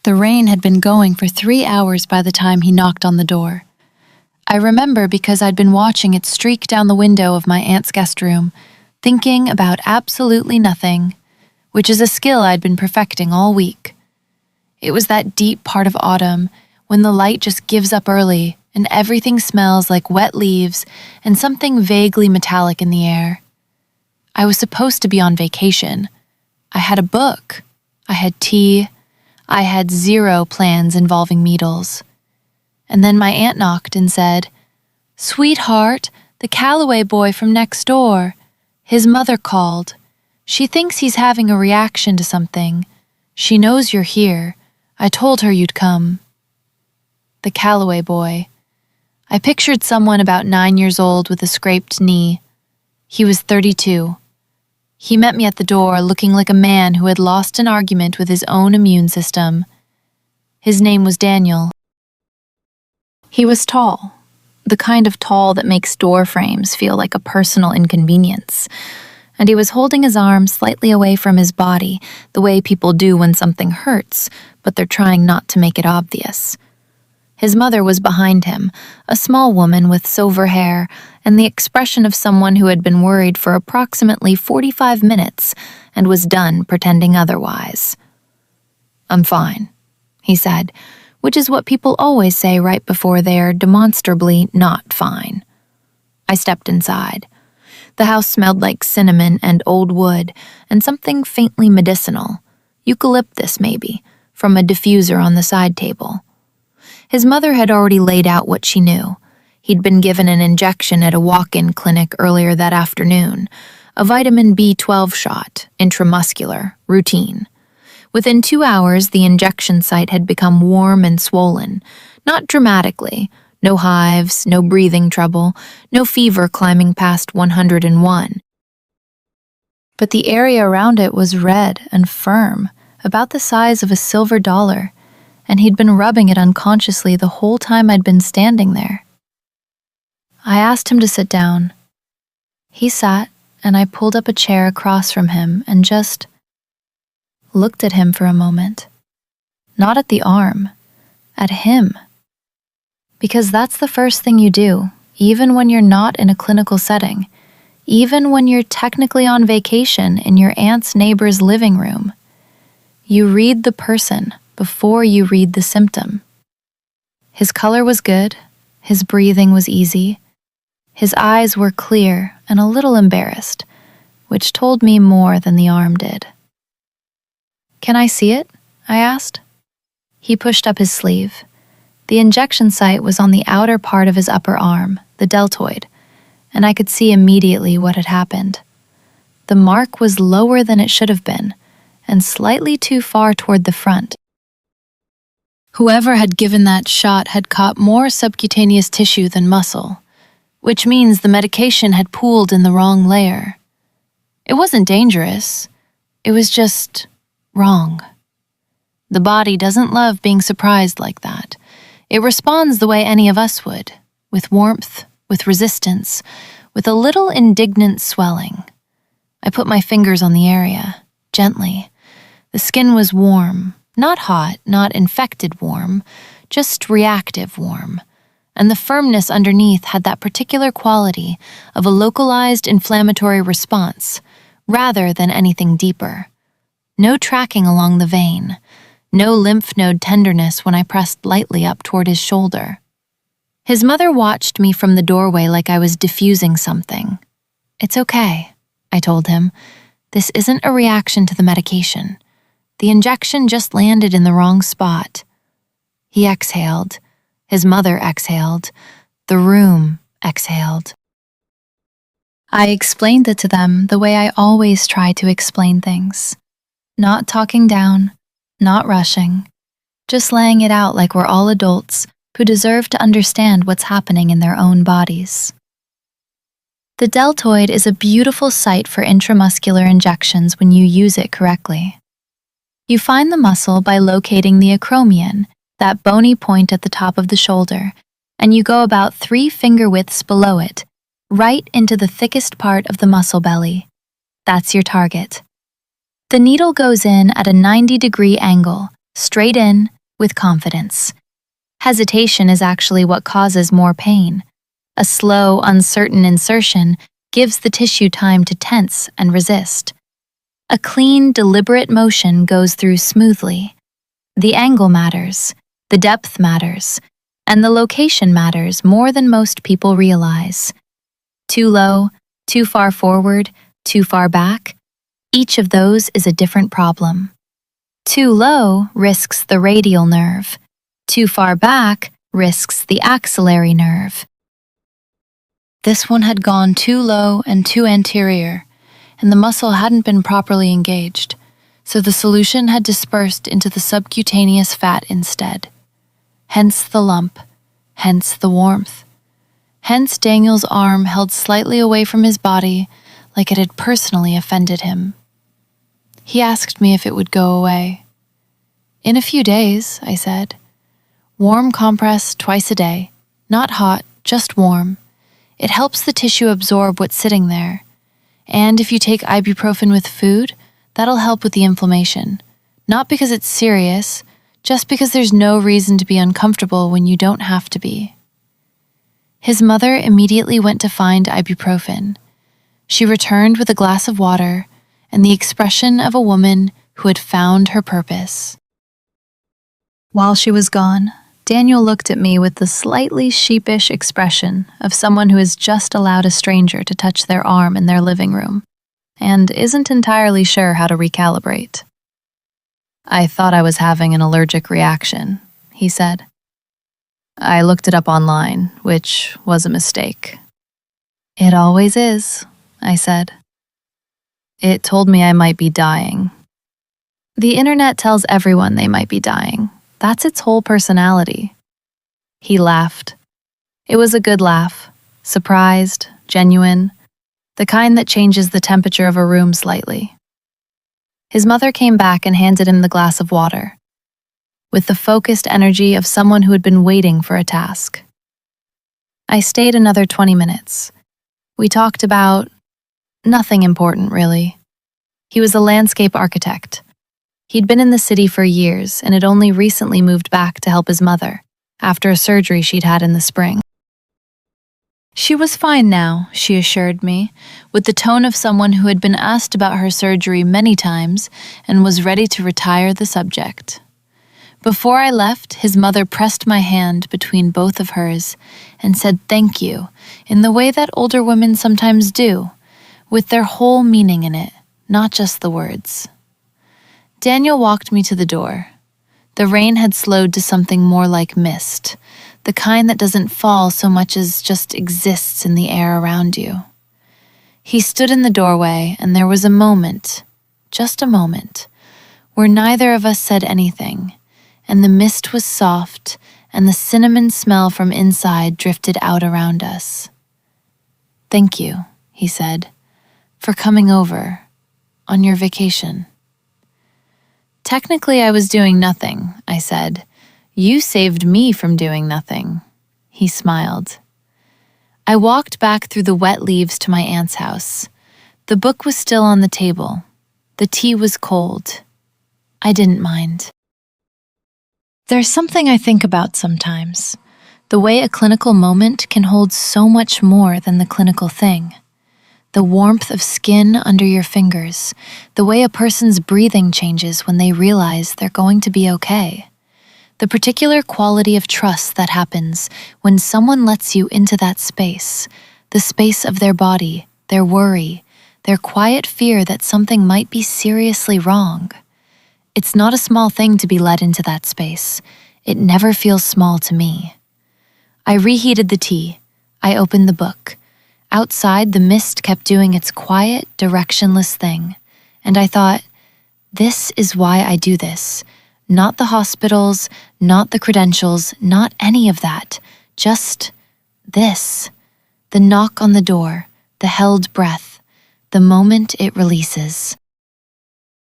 The rain had been going for 3 hours by the time he knocked on the door. I remember because I'd been watching it streak down the window of my aunt's guest room, thinking about absolutely nothing, which is a skill I'd been perfecting all week. It was that deep part of autumn when the light just gives up early and everything smells like wet leaves and something vaguely metallic in the air. I was supposed to be on vacation. I had a book. I had tea. I had 0 plans involving Meadles. And then my aunt knocked and said, "Sweetheart, the Calloway boy from next door. His mother called. She thinks he's having a reaction to something. She knows you're here. I told her you'd come." The Calloway boy. I pictured someone about 9 years old with a scraped knee. He was 32. He met me at the door looking like a man who had lost an argument with his own immune system. His name was Daniel. He was tall, the kind of tall that makes door frames feel like a personal inconvenience, and he was holding his arm slightly away from his body, the way people do when something hurts, but they're trying not to make it obvious. His mother was behind him, a small woman with silver hair and the expression of someone who had been worried for approximately 45 minutes and was done pretending otherwise. "I'm fine," he said, which is what people always say right before they're demonstrably not fine. I stepped inside. The house smelled like cinnamon and old wood and something faintly medicinal, eucalyptus maybe, from a diffuser on the side table. His mother had already laid out what she knew. He'd been given an injection at a walk-in clinic earlier that afternoon, a vitamin B12 shot, intramuscular, routine. Within 2 hours, the injection site had become warm and swollen, not dramatically, no hives, no breathing trouble, no fever climbing past 101. But the area around it was red and firm, about the size of a silver dollar, and he'd been rubbing it unconsciously the whole time I'd been standing there. I asked him to sit down. He sat, and I pulled up a chair across from him and just looked at him for a moment. Not at the arm, at him. Because that's the first thing you do, even when you're not in a clinical setting, even when you're technically on vacation in your aunt's neighbor's living room. You read the person before you read the symptom. His color was good, his breathing was easy, his eyes were clear and a little embarrassed, which told me more than the arm did. "Can I see it?" I asked. He pushed up his sleeve. The injection site was on the outer part of his upper arm, the deltoid, and I could see immediately what had happened. The mark was lower than it should have been, and slightly too far toward the front. Whoever had given that shot had caught more subcutaneous tissue than muscle, which means the medication had pooled in the wrong layer. It wasn't dangerous. It was just wrong. The body doesn't love being surprised like that. It responds the way any of us would, with warmth, with resistance, with a little indignant swelling. I put my fingers on the area, gently. The skin was warm. Not hot, not infected warm, just reactive warm, and the firmness underneath had that particular quality of a localized inflammatory response, rather than anything deeper. No tracking along the vein, no lymph node tenderness when I pressed lightly up toward his shoulder. His mother watched me from the doorway like I was diffusing something. "It's okay," I told him. "This isn't a reaction to the medication. The injection just landed in the wrong spot." He exhaled. His mother exhaled. The room exhaled. I explained it to them the way I always try to explain things. Not talking down, not rushing, just laying it out like we're all adults who deserve to understand what's happening in their own bodies. The deltoid is a beautiful site for intramuscular injections when you use it correctly. You find the muscle by locating the acromion, that bony point at the top of the shoulder, and you go about 3 finger widths below it, right into the thickest part of the muscle belly. That's your target. The needle goes in at a 90-degree angle, straight in, with confidence. Hesitation is actually what causes more pain. A slow, uncertain insertion gives the tissue time to tense and resist. A clean, deliberate motion goes through smoothly. The angle matters, the depth matters, and the location matters more than most people realize. Too low, too far forward, too far back, each of those is a different problem. Too low risks the radial nerve. Too far back risks the axillary nerve. This one had gone too low and too anterior, and the muscle hadn't been properly engaged, so the solution had dispersed into the subcutaneous fat instead. Hence the lump, hence the warmth. Hence Daniel's arm held slightly away from his body, like it had personally offended him. He asked me if it would go away. "In a few days," I said. "Warm compress twice a day. Not hot, just warm. It helps the tissue absorb what's sitting there. And if you take ibuprofen with food, that'll help with the inflammation. Not because it's serious, just because there's no reason to be uncomfortable when you don't have to be." His mother immediately went to find ibuprofen. She returned with a glass of water and the expression of a woman who had found her purpose. While she was gone, Daniel looked at me with the slightly sheepish expression of someone who has just allowed a stranger to touch their arm in their living room and isn't entirely sure how to recalibrate. "I thought I was having an allergic reaction," he said. "I looked it up online, which was a mistake." "It always is," I said. "It told me I might be dying." "The internet tells everyone they might be dying. That's its whole personality." He laughed. It was a good laugh, surprised, genuine, the kind that changes the temperature of a room slightly. His mother came back and handed him the glass of water, with the focused energy of someone who had been waiting for a task. I stayed another 20 minutes. We talked about nothing important, really. He was a landscape architect. He'd been in the city for years and had only recently moved back to help his mother, after a surgery she'd had in the spring. She was fine now, she assured me, with the tone of someone who had been asked about her surgery many times and was ready to retire the subject. Before I left, his mother pressed my hand between both of hers and said thank you in the way that older women sometimes do, with their whole meaning in it, not just the words. Daniel walked me to the door. The rain had slowed to something more like mist, the kind that doesn't fall so much as just exists in the air around you. He stood in the doorway, and there was a moment, just a moment, where neither of us said anything, and the mist was soft, and the cinnamon smell from inside drifted out around us. "Thank you," he said, "for coming over on your vacation." "Technically, I was doing nothing," I said. "You saved me from doing nothing." He smiled. I walked back through the wet leaves to my aunt's house. The book was still on the table. The tea was cold. I didn't mind. There's something I think about sometimes, the way a clinical moment can hold so much more than the clinical thing. The warmth of skin under your fingers, the way a person's breathing changes when they realize they're going to be okay. The particular quality of trust that happens when someone lets you into that space, the space of their body, their worry, their quiet fear that something might be seriously wrong. It's not a small thing to be let into that space. It never feels small to me. I reheated the tea. I opened the book. Outside, the mist kept doing its quiet, directionless thing, and I thought, this is why I do this. Not the hospitals, not the credentials, not any of that. Just this. The knock on the door, the held breath, the moment it releases.